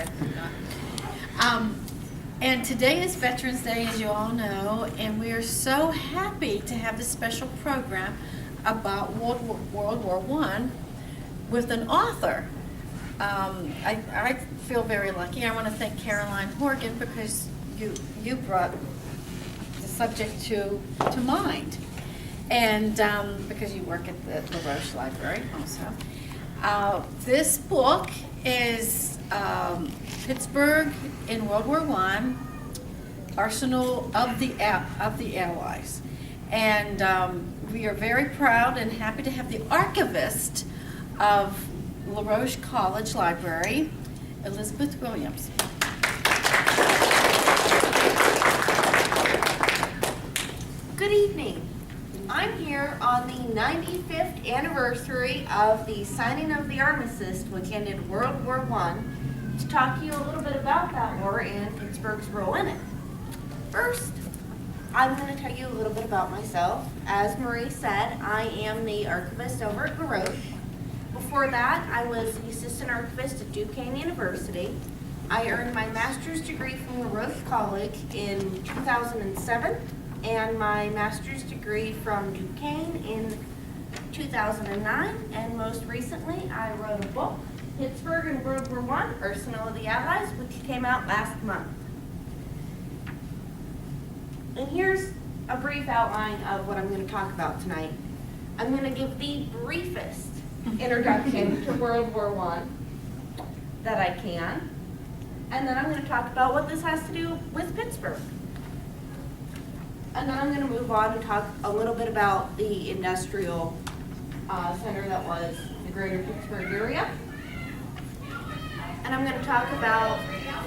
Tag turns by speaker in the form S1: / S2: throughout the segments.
S1: Okay. And today is Veterans Day, as you all know, and we are so happy to have this special program about World War I with an author. I feel very lucky. I want to thank Caroline Horgan because you brought the subject to mind, and because you work at the LaRoche Library also. This book is Pittsburgh in World War I, Arsenal of the Allies. And we are very proud and happy to have the archivist of LaRoche College Library, Elizabeth Williams.
S2: Good evening. I'm here on the 95th anniversary of the signing of the armistice, which ended World War I, to talk to you a little bit about that war and Pittsburgh's role in it. First, I'm going to tell you a little bit about myself. As Marie said, I am the archivist over at LaRoche. Before that, I was the assistant archivist at Duquesne University. I earned my master's degree from LaRoche College in 2007 and my master's degree from Duquesne in 2009. And most recently, I wrote a book, Pittsburgh in World War I, Arsenal of the Allies, which came out last month. And here's a brief outline of what I'm going to talk about tonight. I'm going to give the briefest introduction to World War I that I can. And then I'm going to talk about what this has to do with Pittsburgh. And then I'm going to move on and talk a little bit about the industrial center that was the greater Pittsburgh area. And I'm going to talk about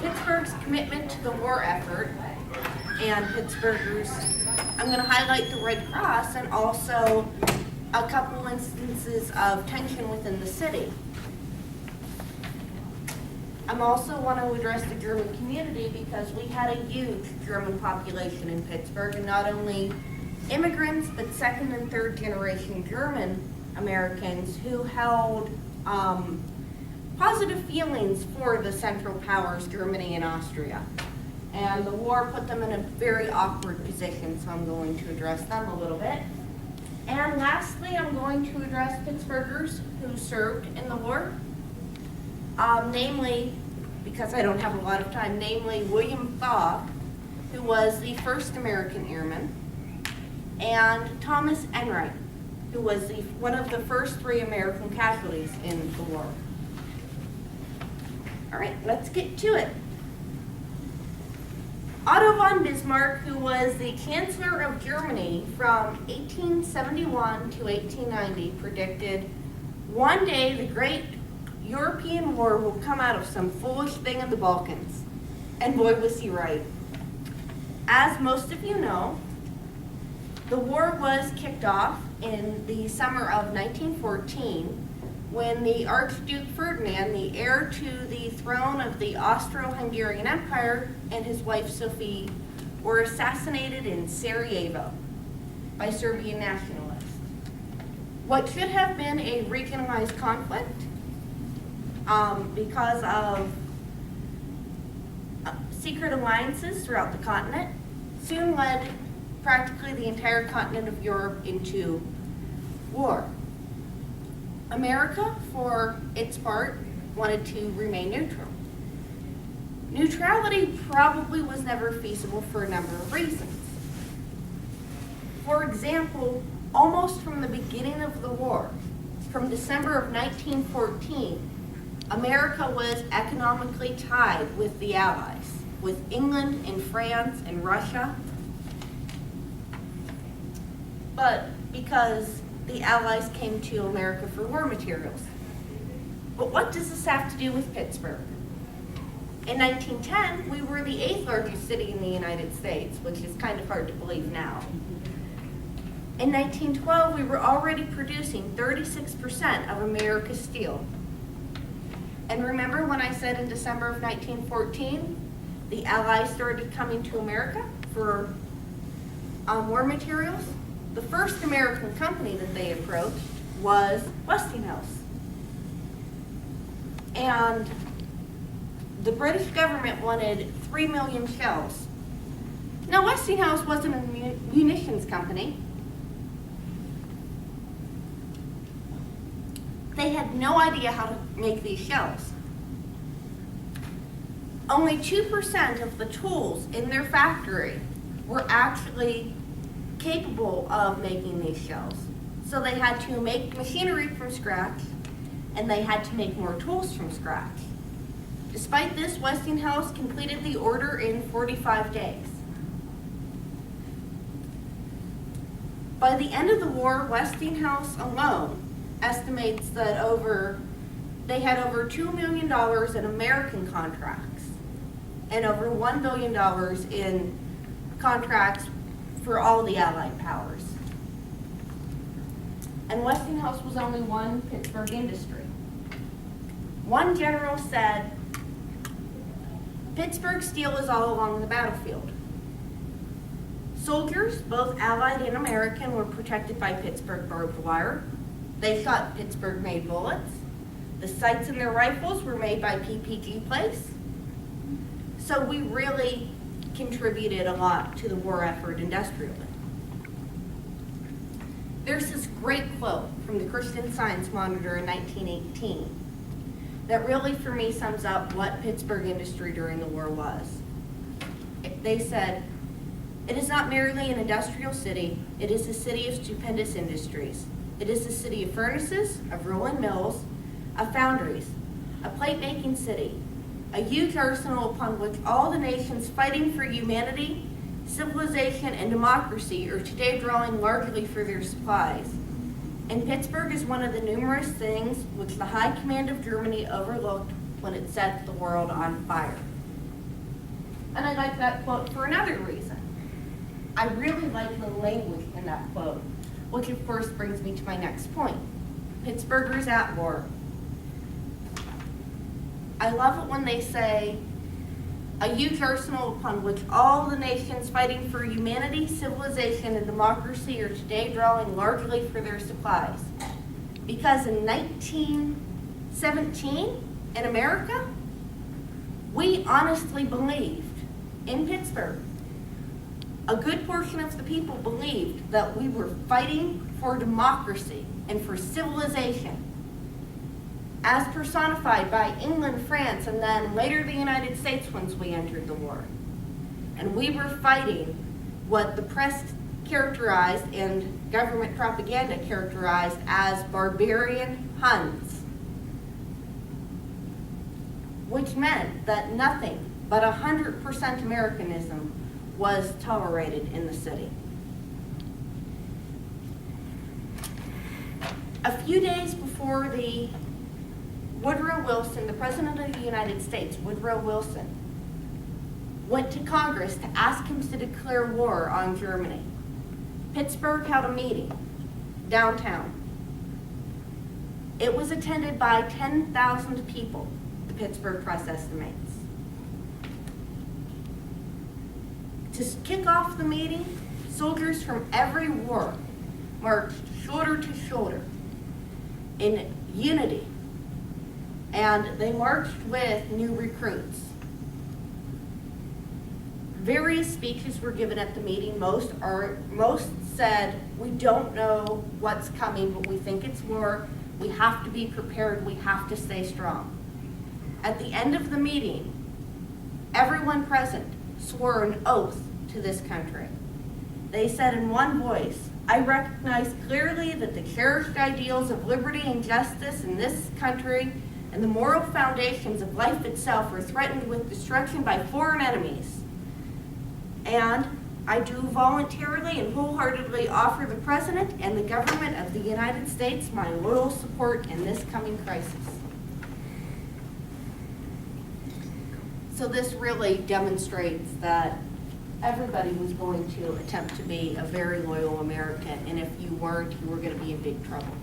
S2: Pittsburgh's commitment to the war effort and Pittsburghers. I'm going to highlight the Red Cross and also a couple instances of tension within the city. I'm also want to address the German community because we had a huge German population in Pittsburgh, and not only immigrants, but second and third generation German Americans who held positive feelings for the Central Powers, Germany and Austria. And the war put them in a very awkward position, so I'm going to address them a little bit. And lastly, I'm going to address Pittsburghers who served in the war. Namely, because I don't have a lot of time, namely William Thaw, who was the first American airman, and Thomas Enright, who was one of the first 3 American casualties in the war. All right, let's get to it. Otto von Bismarck, who was the Chancellor of Germany from 1871 to 1890, predicted one day the great European war will come out of some foolish thing in the Balkans. And boy, was he right. As most of you know, the war was kicked off in the summer of 1914 when the Archduke Ferdinand, the heir to the throne of the Austro-Hungarian Empire, and his wife Sophie were assassinated in Sarajevo by Serbian nationalists. What should have been a regionalized conflict because of secret alliances throughout the continent soon led practically the entire continent of Europe into war. America, for its part, wanted to remain neutral. Neutrality probably was never feasible for a number of reasons. For example, almost from the beginning of the war, from December of 1914, America was economically tied with the Allies, with England and France and Russia. But because the Allies came to America for war materials. But what does this have to do with Pittsburgh? In 1910, we were the 8th largest city in the United States, which is kind of hard to believe now. In 1912, we were already producing 36% of America's steel. And remember when I said in December of 1914, the Allies started coming to America for war materials? The first American company that they approached was Westinghouse. And the British government wanted 3 million shells. Now, Westinghouse wasn't a munitions company. They had no idea how to make these shells. Only 2% of the tools in their factory were actually capable of making these shells. So they had to make machinery from scratch, and they had to make more tools from scratch. Despite this, Westinghouse completed the order in 45 days. By the end of the war, Westinghouse alone estimates that they had over $2 million in American contracts and over $1 billion in contracts for all the Allied powers. And Westinghouse was only one Pittsburgh industry. One general said, "Pittsburgh steel is all along the battlefield." Soldiers, both Allied and American, were protected by Pittsburgh barbed wire. They shot Pittsburgh-made bullets. The sights in their rifles were made by PPG plates. So we really contributed a lot to the war effort industrially. There's this great quote from the Christian Science Monitor in 1918 that really, for me, sums up what Pittsburgh industry during the war was. They said, "It is not merely an industrial city, it is a city of stupendous industries. It is a city of furnaces, of rolling mills, of foundries, a plate-making city, a huge arsenal upon which all the nations fighting for humanity, civilization, and democracy are today drawing largely for their supplies. And Pittsburgh is one of the numerous things which the High Command of Germany overlooked when it set the world on fire." And I like that quote for another reason. I really like the language in that quote, which of course brings me to my next point. Pittsburghers at war. I love it when they say, "A huge arsenal upon which all the nations fighting for humanity, civilization, and democracy are today drawing largely for their supplies." Because in 1917, in America, we honestly believed, in Pittsburgh, a good portion of the people believed that we were fighting for democracy and for civilization, as personified by England, France, and then later the United States once we entered the war. And we were fighting what the press characterized and government propaganda characterized as barbarian Huns, which meant that nothing but 100% Americanism was tolerated in the city. A few days before the President of the United States, Woodrow Wilson, went to Congress to ask him to declare war on Germany, Pittsburgh held a meeting downtown. It was attended by 10,000 people, the Pittsburgh Press estimates. To kick off the meeting, soldiers from every war marched shoulder to shoulder in unity, and they marched with new recruits. Various speeches were given at the meeting. Most said, "We don't know what's coming, but we think it's war. We have to be prepared. We have to stay strong." At the end of the meeting, everyone present swore an oath to this country. They said in one voice, "I recognize clearly that the cherished ideals of liberty and justice in this country and the moral foundations of life itself are threatened with destruction by foreign enemies. And I do voluntarily and wholeheartedly offer the President and the government of the United States my loyal support in this coming crisis." So this really demonstrates that everybody was going to attempt to be a very loyal American, and if you weren't, you were going to be in big trouble.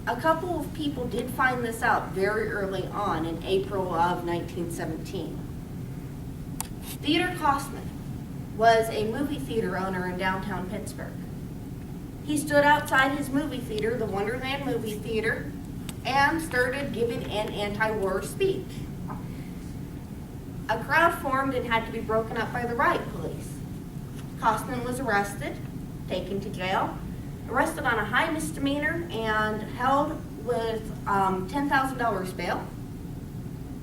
S2: A couple of people did find this out very early on in April of 1917. Theodore Kosman was a movie theater owner in downtown Pittsburgh. he stood outside his movie theater, the Wonderland movie theater, and started giving an anti-war speech. A crowd formed and had to be broken up by the riot police. Kostman was arrested, taken to jail, arrested on a high misdemeanor, and held with $10,000 bail.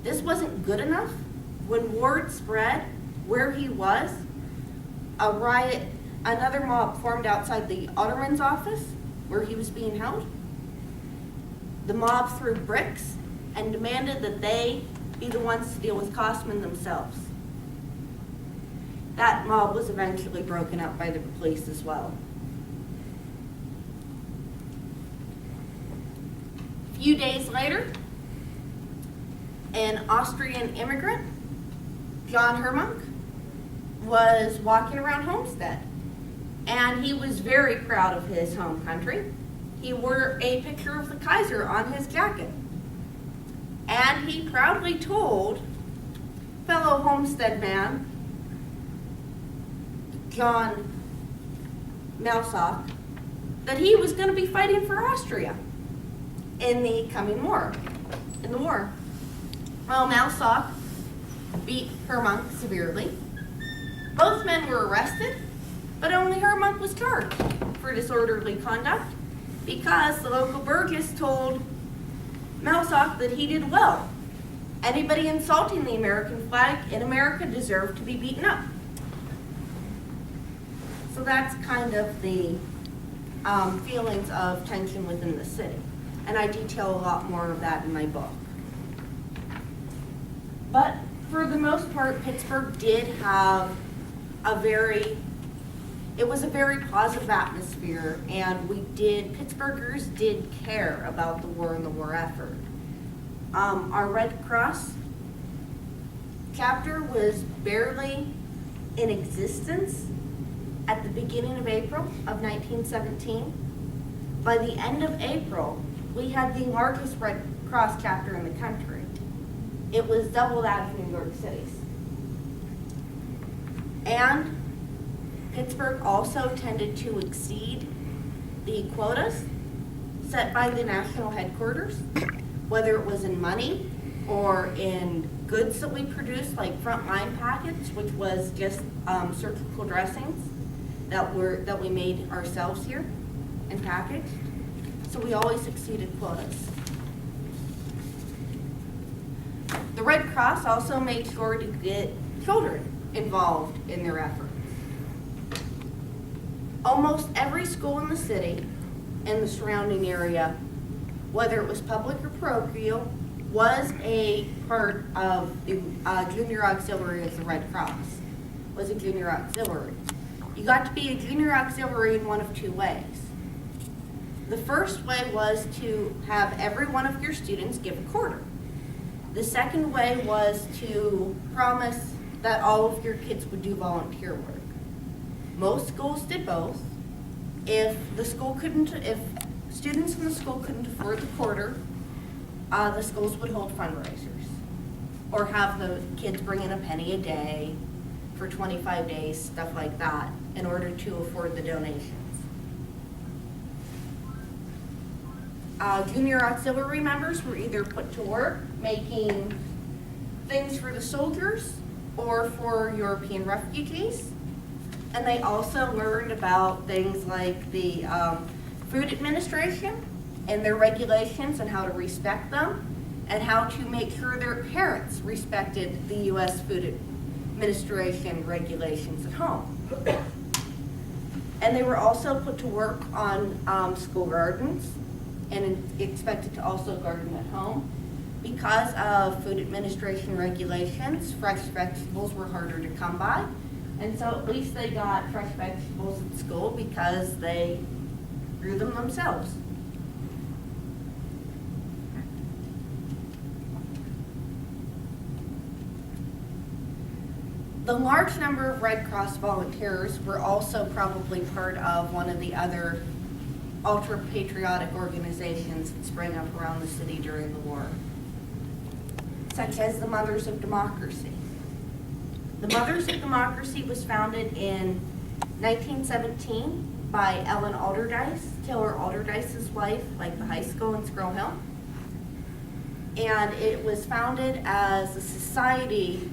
S2: This wasn't good enough. When word spread where he was, another mob formed outside the alderman's office where he was being held. The mob threw bricks and demanded that they be the ones to deal with Kostman themselves. That mob was eventually broken up by the police as well. A few days later, an Austrian immigrant, John Hermonk, was walking around Homestead, and he was very proud of his home country. He wore a picture of the Kaiser on his jacket, and he proudly told fellow Homestead man, John Malsock, that he was going to be fighting for Austria in the coming war, Well, Malsock beat Hermonk severely. Both men were arrested, but only Hermonk was charged for disorderly conduct because the local burgess told Malsock that he did well. Anybody insulting the American flag in America deserved to be beaten up. So that's kind of the feelings of tension within the city. And I detail a lot more of that in my book. But for the most part, Pittsburgh did have it was a very positive atmosphere, and Pittsburghers did care about the war and the war effort. Our Red Cross chapter was barely in existence at the beginning of April of 1917. By the end of April, we had the largest Red Cross chapter in the country. It was double that of New York City's. And Pittsburgh also tended to exceed the quotas set by the national headquarters, whether it was in money or in goods that we produced, like frontline packets, which was just surgical dressings that we made ourselves here and packaged. So we always exceeded quotas. The Red Cross also made sure to get children involved in their efforts. Almost every school in the city and the surrounding area, whether it was public or parochial, was a part of the junior auxiliary of the Red Cross, was a junior auxiliary. You got to be a junior auxiliary in one of two ways. The first way was to have every one of your students give a quarter. The second way was to promise that all of your kids would do volunteer work. Most schools did both. If students in the school couldn't afford the quarter, the schools would hold fundraisers or have the kids bring in a penny a day for 25 days, stuff like that, in order to afford the donations. Junior auxiliary members were either put to work making things for the soldiers or for European refugees. And they also learned about things like the Food Administration and their regulations and how to respect them, and how to make sure their parents respected the U.S. Food Administration regulations at home. And they were also put to work on school gardens and expected to also garden at home. Because of Food Administration regulations, fresh vegetables were harder to come by. And so at least they got fresh vegetables at school because they grew them themselves. The large number of Red Cross volunteers were also probably part of one of the other ultra-patriotic organizations that sprang up around the city during the war, such as the Mothers of Democracy. The Mothers of Democracy was founded in 1917 by Ellen Alderdice, Taylor Alderdice's wife, like the high school in Squirrel Hill. And it was founded as a society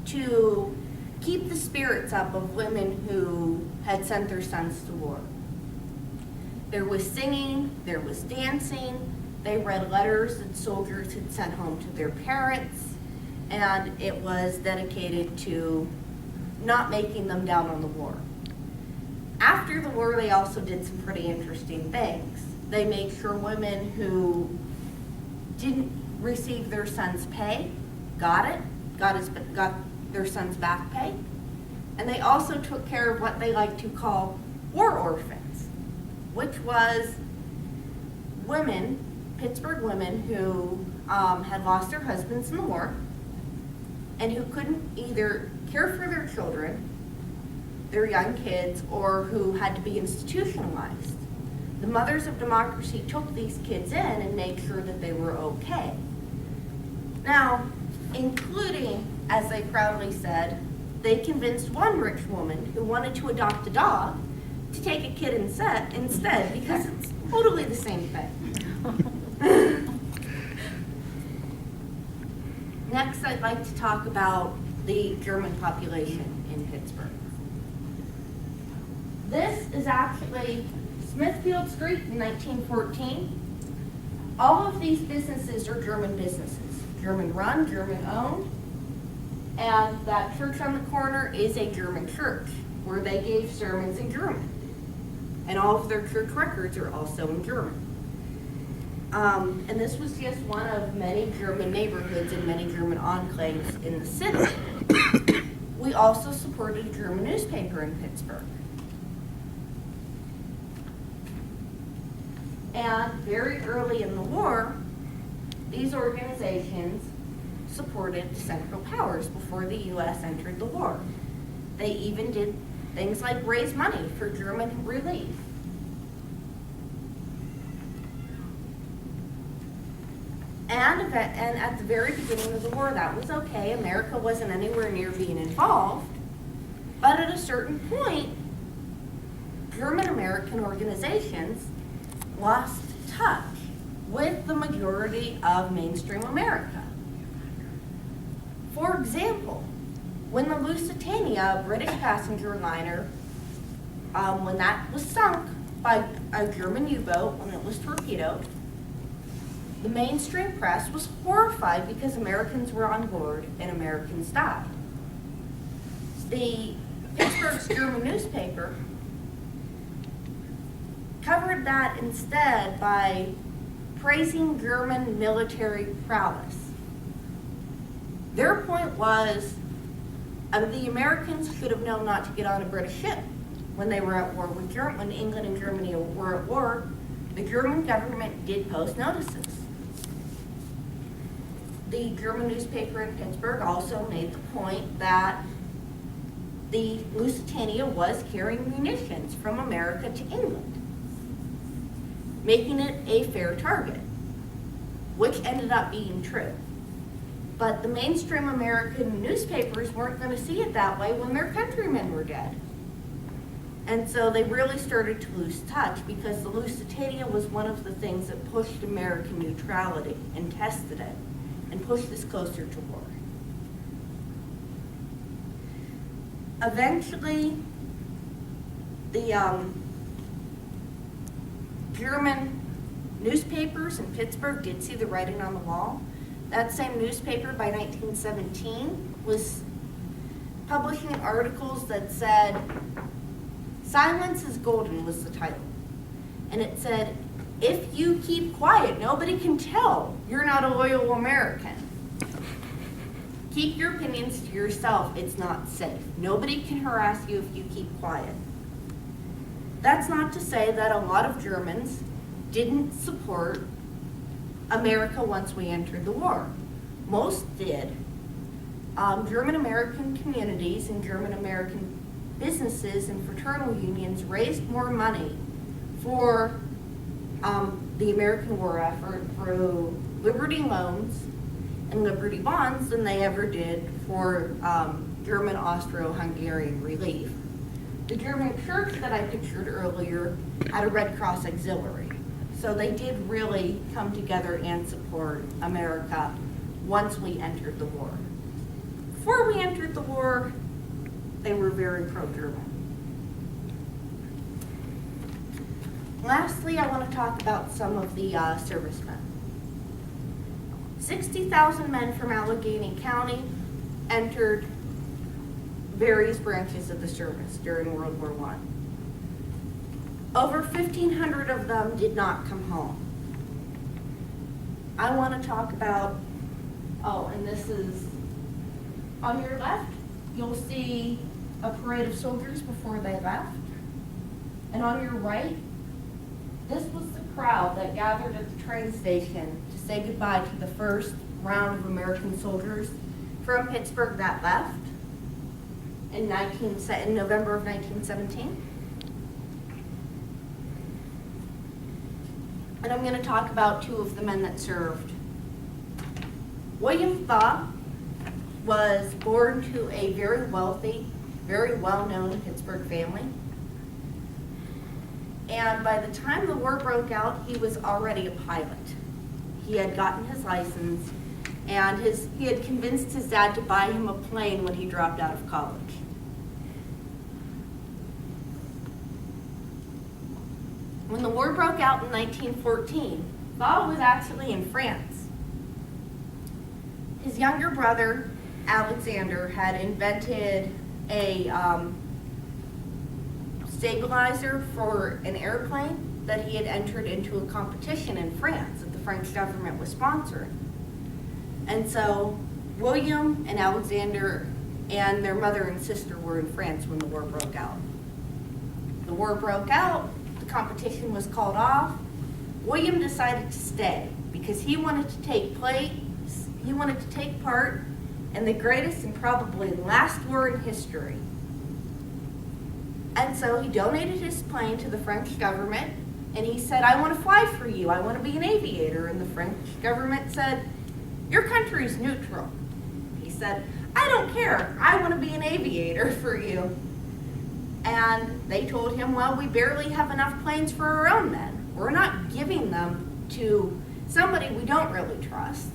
S2: to keep the spirits up of women who had sent their sons to war. There was singing, there was dancing, they read letters that soldiers had sent home to their parents, and it was dedicated to not making them down on the war. After the war, they also did some pretty interesting things. They made sure women who didn't receive their son's pay got their son's back pay, and they also took care of what they like to call war orphans, which was women, Pittsburgh women who had lost their husbands in the war and who couldn't either care for their children, their young kids, or who had to be institutionalized. The Mothers of Democracy took these kids in and made sure that they were okay. Now, including, as they proudly said, they convinced one rich woman who wanted to adopt a dog to take a kid instead because it's totally the same thing. Next, I'd like to talk about the German population in Pittsburgh. This is actually Smithfield Street in 1914. All of these businesses are German businesses. German run, German owned, and that church on the corner is a German church where they gave sermons in German. And all of their church records are also in German. And this was just one of many German neighborhoods and many German enclaves in the city. We also supported a German newspaper in Pittsburgh. And very early in the war, these organizations supported the Central Powers before the U.S. entered the war. They even did things like raise money for German relief. And at the very beginning of the war, that was okay. America wasn't anywhere near being involved. But at a certain point, German-American organizations lost touch with the majority of mainstream America. For example, when the Lusitania, British passenger liner, when that was sunk by a German U-boat, when it was torpedoed, the mainstream press was horrified because Americans were on board and Americans died. The Pittsburgh's German newspaper covered that instead by praising German military prowess. Their point was, the Americans should have known not to get on a British ship when they were at war with Germany. When England and Germany were at war, the German government did post notices. The German newspaper in Pittsburgh also made the point that the Lusitania was carrying munitions from America to England, making it a fair target, which ended up being true. But the mainstream American newspapers weren't going to see it that way when their countrymen were dead. And so they really started to lose touch because the Lusitania was one of the things that pushed American neutrality and tested it and pushed us closer to war. Eventually, the German newspapers in Pittsburgh did see the writing on the wall. That same newspaper by 1917 was publishing articles that said, "Silence is golden" was the title. And it said, "If you keep quiet, nobody can tell you're not a loyal American. Keep your opinions to yourself, it's not safe. Nobody can harass you if you keep quiet." That's not to say that a lot of Germans didn't support America once we entered the war. Most did. German-American communities and German-American businesses and fraternal unions raised more money for the American war effort through Liberty loans and Liberty bonds than they ever did for German Austro-Hungarian relief, The German church that I pictured earlier had a Red Cross auxiliary. So they did really come together and support America once we entered the war. Before we entered the war, they were very pro-German. Lastly, I want to talk about some of the servicemen. 60,000 men from Allegheny County entered various branches of the service during World War I. Over 1,500 of them did not come home. I want to talk about, and this is on your left, you'll see a parade of soldiers before they left. And on your right, this was the crowd that gathered at the train station to say goodbye to the first round of American soldiers from Pittsburgh that left in November of 1917. And I'm going to talk about two of the men that served. William Thaw was born to a very wealthy, very well-known Pittsburgh family. And by the time the war broke out, he was already a pilot. He had gotten his license, and he had convinced his dad to buy him a plane when he dropped out of college. When the war broke out in 1914, Thaw was actually in France. His younger brother, Alexander, had invented a stabilizer for an airplane that he had entered into a competition in France that the French government was sponsoring. And so William and Alexander and their mother and sister were in France when the war broke out. The war broke out, the competition was called off. William decided to stay because he wanted to take part in the greatest and probably last war in history. And so he donated his plane to the French government, and he said, "I want to fly for you. I want to be an aviator." And the French government said, "Your country's neutral." He said, "I don't care. I want to be an aviator for you." And they told him, "Well, we barely have enough planes for our own men. We're not giving them to somebody we don't really trust."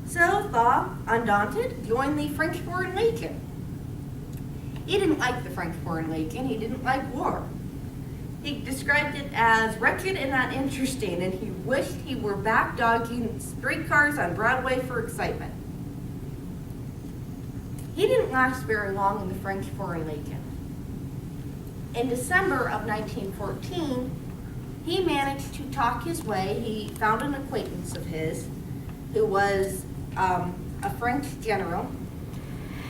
S2: So Thaw, undaunted, joined the French Foreign Legion. He didn't like the French Foreign Legion. He didn't like war. He described it as wretched and uninteresting, and he wished he were back dodging streetcars on Broadway for excitement. He didn't last very long in the French Foreign Legion. In December of 1914, he managed to talk his way. He found an acquaintance of his who was a French general,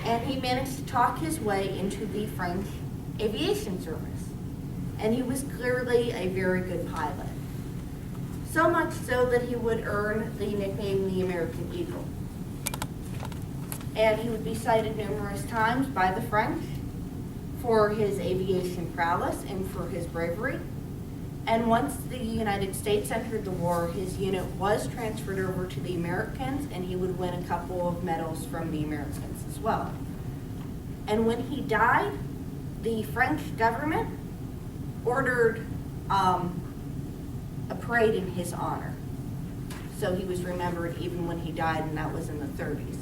S2: and he managed to talk his way into the French aviation service. And he was clearly a very good pilot. So much so that he would earn the nickname the American Eagle. And he would be cited numerous times by the French for his aviation prowess and for his bravery. And once the United States entered the war, his unit was transferred over to the Americans, and he would win a couple of medals from the Americans as well. And when he died, the French government ordered a parade in his honor. So he was remembered even when he died, and that was in the 30s.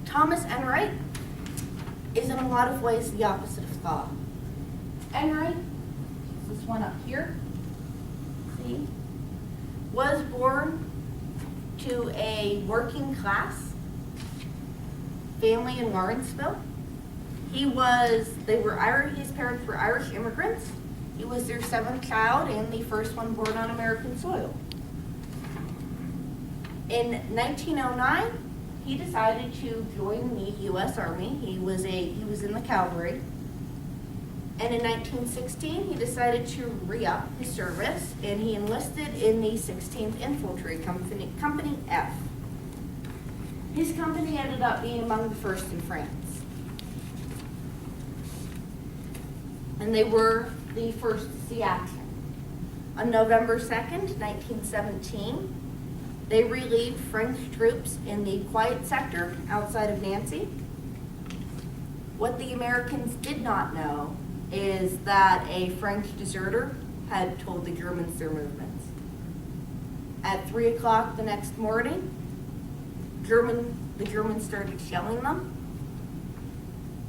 S2: Thomas Enright is in a lot of ways the opposite of Thaw. Enright, this one up here, see, was born to a working class family in Lawrenceville. His parents were Irish immigrants. He was their 7th child and the first one born on American soil. In 1909, he decided to join the U.S. Army. He was in the cavalry. And in 1916, he decided to re-up his service, and he enlisted in the 16th Infantry Company F. His company ended up being among the first in France. And they were the first to see action. On November 2nd, 1917, they relieved French troops in the Quiet sector outside of Nancy. What the Americans did not know is that a French deserter had told the Germans their movements. At 3 o'clock the next morning, the Germans started shelling them,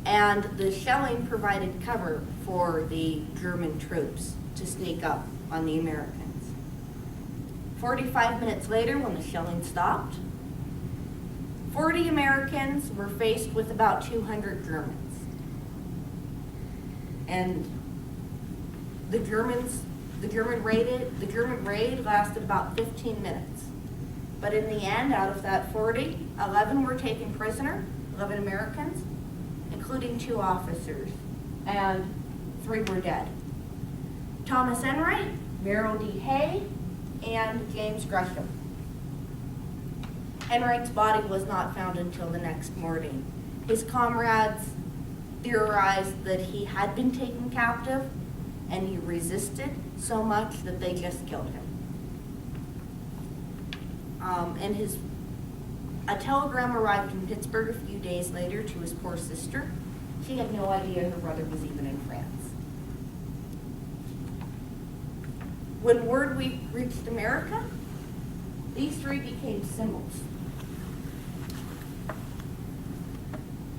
S2: and the shelling provided cover for the German troops to sneak up on the Americans. 45 minutes later, when the shelling stopped, 40 Americans were faced with about 200 Germans. And the German raid lasted about 15 minutes. But in the end, out of that 40, 11 were taken prisoner, 11 Americans, including 2 officers, and 3 were dead. Thomas Enright, Merrill D. Hay, and James Gresham. Enright's body was not found until the next morning. His comrades theorized that he had been taken captive and he resisted so much that they just killed him. A telegram arrived in Pittsburgh a few days later to his poor sister. She had no idea her brother was even in France. When word reached America, these 3 became symbols.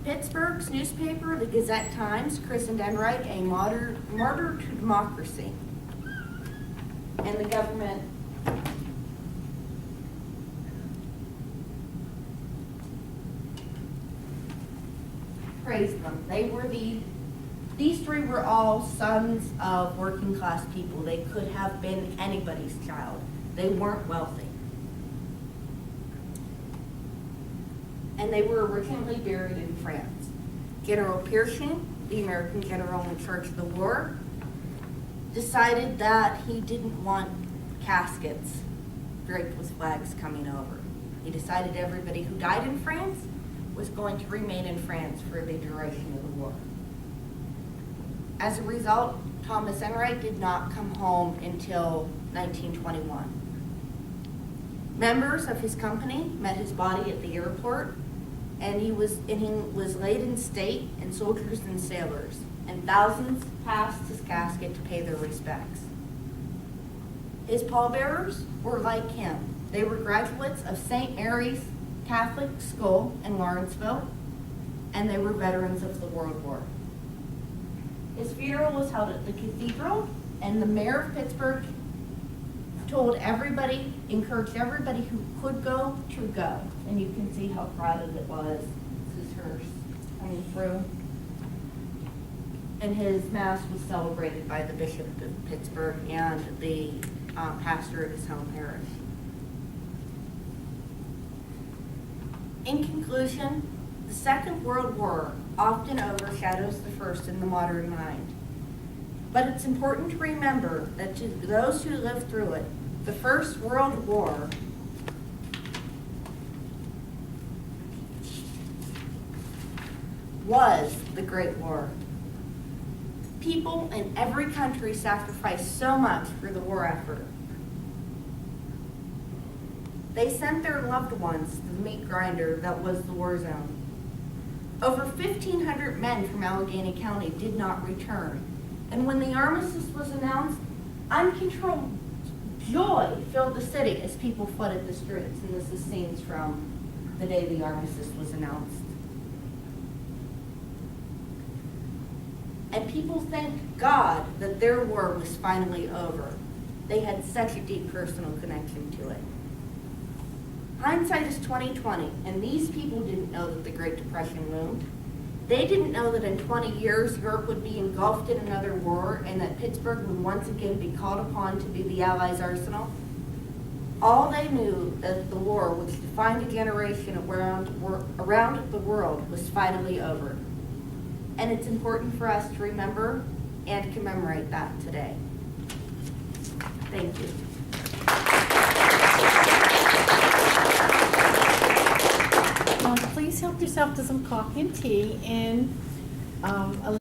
S2: Pittsburgh's newspaper, the Gazette-Times, christened Enright a martyr to democracy. And the government praised them. These 3 were all sons of working class people. They could have been anybody's child. They weren't wealthy. And they were originally buried in France. General Pershing, the American general in charge of the war, decided that he didn't want caskets draped with flags coming over. He decided everybody who died in France was going to remain in France for the duration of the war. As a result, Thomas Enright did not come home until 1921. Members of his company met his body at the airport, and he was laid in state, and soldiers and sailors, and thousands passed his casket to pay their respects. His pallbearers were like him. They were graduates of St. Mary's Catholic School in Lawrenceville, and they were veterans of the World War. His funeral was held at the cathedral, and the mayor of Pittsburgh encouraged everybody who could go to go. And you can see how crowded it was. This is hearse coming through. And his mass was celebrated by the Bishop of Pittsburgh and the pastor of his home parish. In conclusion, the Second World War often overshadows the first in the modern mind. But it's important to remember that to those who lived through it, the First World War was the Great War. People in every country sacrificed so much for the war effort. They sent their loved ones to the meat grinder that was the war zone. Over 1,500 men from Allegheny County did not return. And when the armistice was announced, uncontrolled joy filled the city as people flooded the streets. And this is scenes from the day the armistice was announced. And people thanked God that their war was finally over. They had such a deep personal connection to it. Hindsight is 20/20, and these people didn't know that the Great Depression loomed. They didn't know that in 20 years Europe would be engulfed in another war and that Pittsburgh would once again be called upon to be the Allies' arsenal. All they knew that the war, which defined a generation around the world, was finally over. And it's important for us to remember and commemorate that today. Thank you.
S1: Please help yourself to some coffee and tea and